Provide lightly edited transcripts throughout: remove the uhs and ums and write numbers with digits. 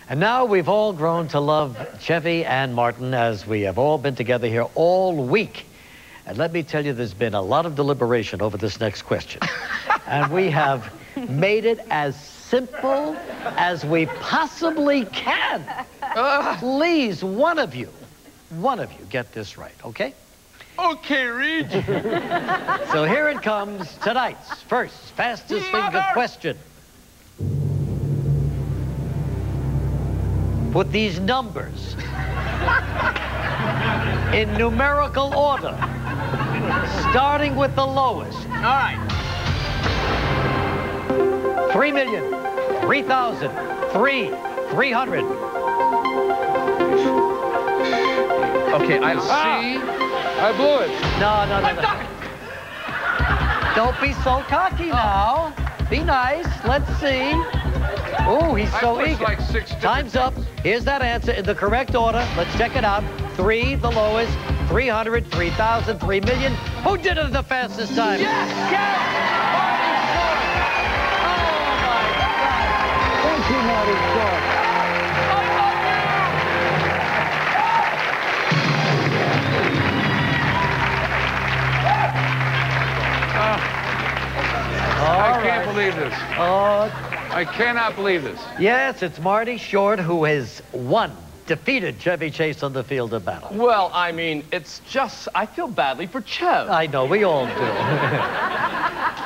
And now we've all grown to love Chevy and Martin, as we have all been together here all week. And let me tell you, there's been a lot of deliberation over this next question. And we have made it as simple as we possibly can. Please, one of you get this right, okay? Okay, Reed. So here it comes, tonight's first fastest finger question. Put these numbers in numerical order, starting with the lowest. All right. 3,003,300. Okay, I see. I blew it. No. Don't be so cocky now. Be nice. Let's see. Oh, he's so eager. Like 6 Time's up. Here's that answer in the correct order. Let's check it out. 3, the lowest. 300, 3,000, 3 million. Who did it the fastest time? Yes! Yes! Oh, my God. Thank you, Marty Short. I can't believe this. Oh, I cannot believe this. yes, it's Marty Short who has defeated Chevy Chase on the field of battle. Well, I mean, it's just, I feel badly for Chev. I know, we all do.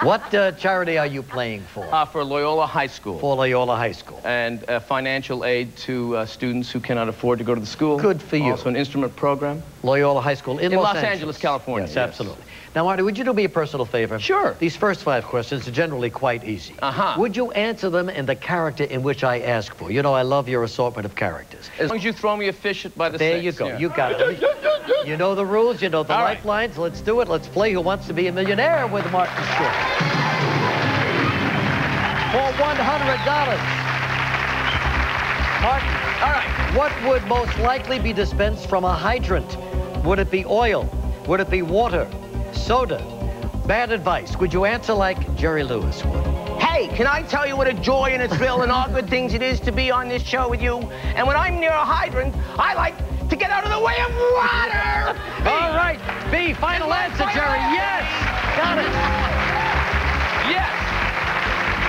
What charity are you playing for? For Loyola High School. For Loyola High School. And financial aid to students who cannot afford to go to the school. Good for you. Also an instrument program. Loyola High School in Los Angeles, California. Yes, absolutely. Now, Marty, would you do me a personal favor? Sure. These first 5 questions are generally quite easy. Uh-huh. Would you answer them in the character in which I ask for? You know, I love your assortment of characters. As long as you throw me a fish by the There six, you go. yeah. You got it. You know the rules. You know the All right. lifelines. Let's do it. Let's play Who Wants to Be a Millionaire with Martin Short. For $100. Martin. All right. What would most likely be dispensed from a hydrant? Would it be oil? Would it be water? Soda? Bad advice. Would you answer like Jerry Lewis would? Hey, can I tell you what a joy and a thrill and all good things it is to be on this show with you? And when I'm near a hydrant, I like to get out of the way of water! All right. B, final answer, Jerry. Yes! Got it. Yes!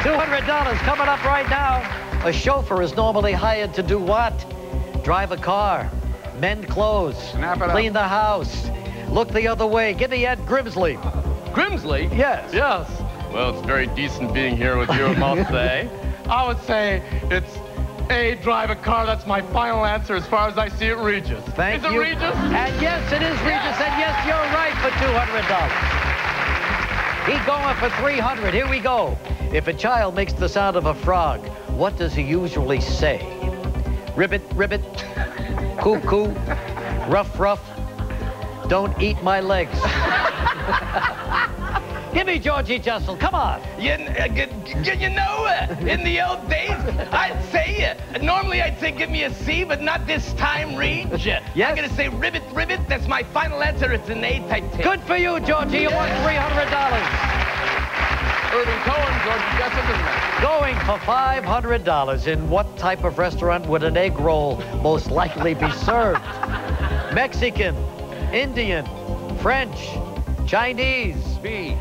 $200 coming up right now. A chauffeur is normally hired to do what? Drive a car, mend clothes, Snap it up. clean the house, look the other way. Give me Ed Grimsley. Grimsley? Yes. Yes. Well, it's very decent being here with you, I must say. I would say it's A, drive a car. That's my final answer as far as I see it, Regis. Thank Is you. it Regis? And yes, it is Regis. And yes, you're right for $200. He's going for $300. Here we go. If a child makes the sound of a frog, what does he usually say? Ribbit, ribbit, coo-coo, ruff, ruff, don't eat my legs. Give me Georgie Jessel, come on. You know, in the old days, I'd say, normally I'd say give me a C, but not this time, Reed. Yes. I'm going to say ribbit, ribbit. That's my final answer. It's an A type tip. Good for you, Georgie. You won $300. Irving Cohen, Georgie Jessel, doesn't matter. Going for $500. In what type of restaurant would an egg roll most likely be served? Mexican, Indian, French, Chinese. B.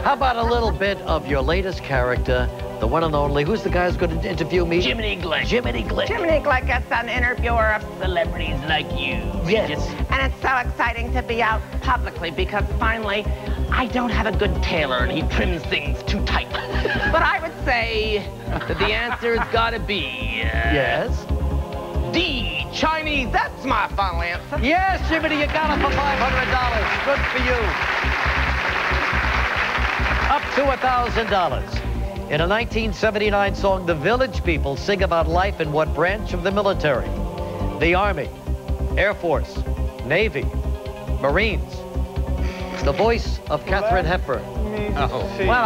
How about a little bit of your latest character, the one and only, who's the guy who's going to interview me? Jiminy Glick. Jiminy Glick. Jiminy Glick is an interviewer of celebrities like you, Yes. Regis. And it's so exciting to be out publicly because finally, I don't have a good tailor and he trims things too tight. But I would say that the answer's got to be... Yes? D, Chinese. That's my final answer. Yes, Jiminy, you got it for $500. Good for you. Up to $1,000. In a 1979 song, the Village People sing about life in what branch of the military? The Army, Air Force, Navy, Marines. It's the voice of Katharine Hepburn. Well,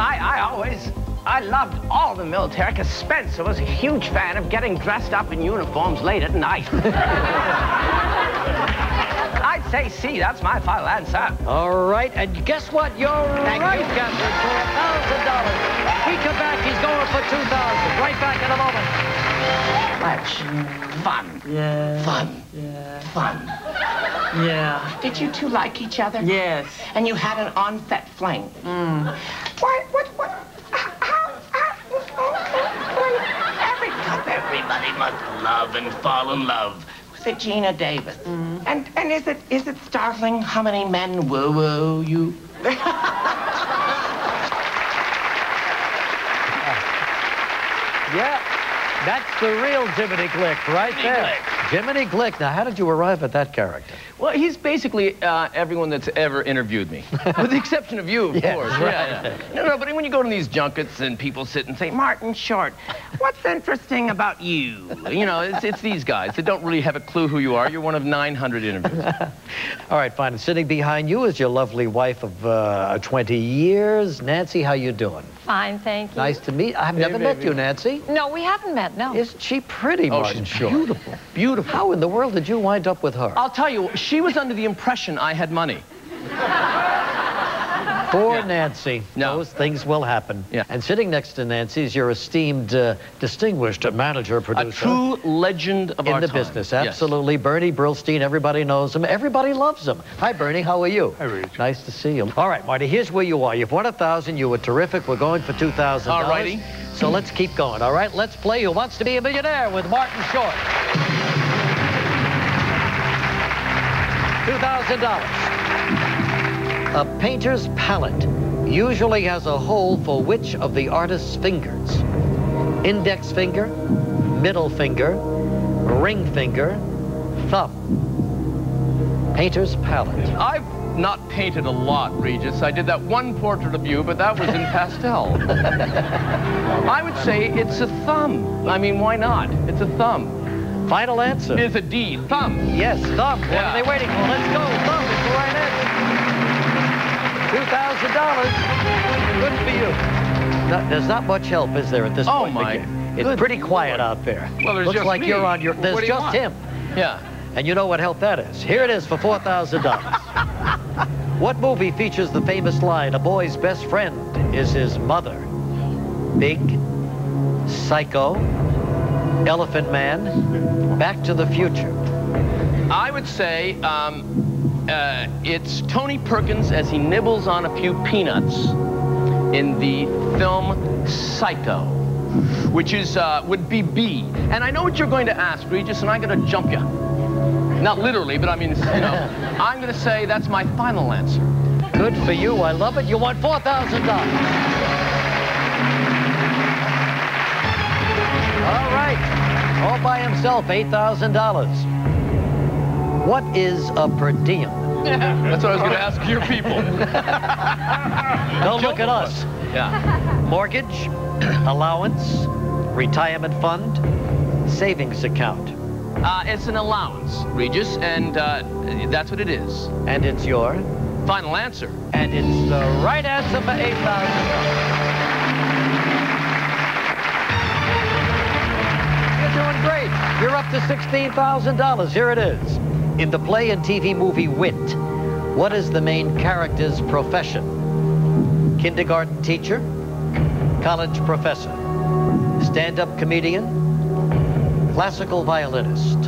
I loved all the military because Spencer was a huge fan of getting dressed up in uniforms late at night. I'd say C, that's my final answer. All right, and guess what? You're right, Catherine, for $1,000. We come back, he's going for $2,000. Right back in a moment. much fun. Yeah. Fun. Yeah. Fun. Yeah. Did you two like each other? Yes. And you had an on-set fling? What? Everybody must love and fall in love with Gina Davis. And is it startling how many men woo-woo you? Yeah, that's the real Jiminy Glick right there. Jiminy Glick. Now, how did you arrive at that character? Well, he's basically everyone that's ever interviewed me. With the exception of you, of course. Right. Yeah. No, but when you go to these junkets and people sit and say, Martin Short, what's interesting about you? you know, it's these guys that don't really have a clue who you are. You're one of 900 interviews. All right, fine. And sitting behind you is your lovely wife of 20 years. Nancy, how you doing? Fine, thank you. Nice to meet. I've never met you, Nancy. No, we haven't met, no. Isn't she pretty, Martin she's Short? beautiful. Beautiful. How in the world did you wind up with her? I'll tell you, she was under the impression I had money. Poor Nancy. No. Those things will happen. Yeah. And sitting next to Nancy is your esteemed, distinguished manager, producer. A true legend of our in the time. business, Yes. absolutely. Bernie Brillstein, everybody knows him. Everybody loves him. Hi, Bernie. How are you? Hi, Rich. Nice to see you. All right, Marty, here's where you are. You've won 1,000. You were terrific. We're going for $2,000. All righty. So let's keep going, all right? Let's play Who Wants to Be a Millionaire with Martin Short. $2,000. A painter's palette usually has a hole for which of the artist's fingers? Index finger, middle finger, ring finger, thumb. Painter's palette. I've not painted a lot, Regis. I did that one portrait of you, but that was in pastel. I would say it's a thumb. I mean, why not? It's a thumb. Final answer. It's a D. Thumb. Yes, thumb. What Yeah. are they waiting for? Let's go. Thumb is the right answer. $2,000. Good for you. There's not much help, is there, at this Oh, point? my It's good pretty quiet out there. Well, there's Looks just like me. you're on your... There's What do you just want? him. Yeah. And you know what help that is. Here it is for $4,000. What movie features the famous line, a boy's best friend is his mother? Big, Psycho, Elephant Man, Back to the Future. I would say it's Tony Perkins as he nibbles on a few peanuts in the film Psycho, which is would be B. And I know what you're going to ask, Regis, and I'm going to jump you. Not literally, but I mean, you know, I'm going to say that's my final answer. Good for you. I love it. You won $4,000. All right. All by himself, $8,000. What is a per diem? That's what I was going to ask your people. Don't look at us. Yeah. Mortgage, allowance, retirement fund, savings account. It's an allowance, Regis, and that's what it is. And it's your? Final answer. And it's the right answer for $8,000. You're doing great. You're up to $16,000. Here it is. In the play and TV movie Wit, what is the main character's profession? Kindergarten teacher, college professor, stand-up comedian, classical violinist.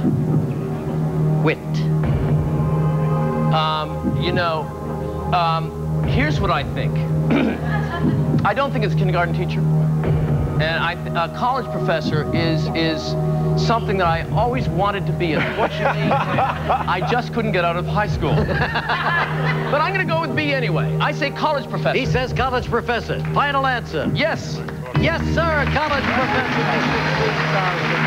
Wit. You know, here's what I think. I don't think it's a kindergarten teacher. And a college professor is something that I always wanted to be. Unfortunately, I just couldn't get out of high school. But I'm going to go with B anyway. I say college professor. He says college professor. Final answer. Yes. Yes, sir. College professor. $16,000.